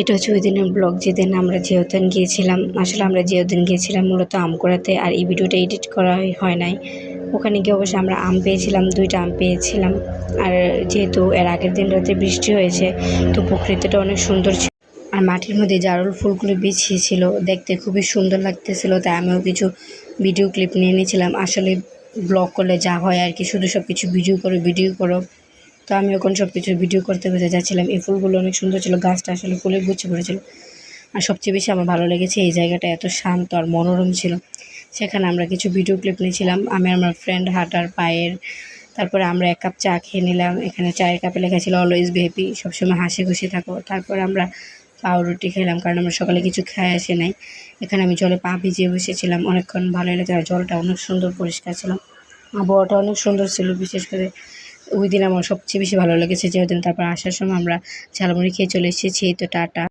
এটা হচ্ছে ওই দিনের ব্লগ, যেদিন আমরা জিয়াউদ্দিন গিয়েছিলাম। আসলে আমরা জিয়াউদ্দিন গিয়েছিলাম মূলত আম কুড়াতে, আর এই ভিডিওটা এডিট করা হয় নাই। ওখানে গিয়ে অবশ্যই আমরা আম পেয়েছিলাম, 2টা আম পেয়েছিলাম। আর যেহেতু এর আগের দিন রাতে বৃষ্টি হয়েছে, তো প্রকৃতিটা অনেক সুন্দর ছিল। আর মাটির মধ্যে জারুল ফুলগুলো বিছিয়ে ছিল, দেখতে খুবই সুন্দর লাগতেছিল। তাই আমিও কিছু ভিডিও ক্লিপ নিয়ে নিয়েছিলাম। আসলে ব্লগ করলে যা হয় আর কি, শুধু সব কিছু ভিডিও করো। তো আমি এখন সব কিছু ভিডিও করতে যাচ্ছিলাম। এই ফুলগুলো অনেক সুন্দর ছিল, গাছটা আসলে ফুলে গুচ্ছে পড়েছিল। আর সবচেয়ে বেশি আমার ভালো লেগেছে এই জায়গাটা এত শান্ত আর মনোরম ছিল। সেখানে আমরা কিছু ভিডিও ক্লিপ নিয়েছিলাম, আমি আমার ফ্রেন্ড হাঁটার পায়ের। তারপরে আমরা 1 কাপ চা খেয়ে নিলাম। এখানে চায়ের কাপে লেখা ছিল অলওয়েজ বি হ্যাপি, সবসময় হাসি খুশি থাকো। তারপর আমরা পাউরুটি খেলাম, কারণ আমরা সকালে কিছু খেয়ে আসি নাই। এখানে আমি জলে পা ভিজিয়ে বসেছিলাম, অনেকক্ষণ ভালো লেগেছে। আর জলটা অনেক সুন্দর পরিষ্কার ছিল, আবহাওয়াটা অনেক সুন্দর ছিল। বিশেষ করে ওই দিন আমার সবচেয়ে বেশি ভালো লেগেছে যেদিন। তারপর আসার সময় আমরা ঝালমুড়ি খেয়ে চলে এসেছি। তো টাটা।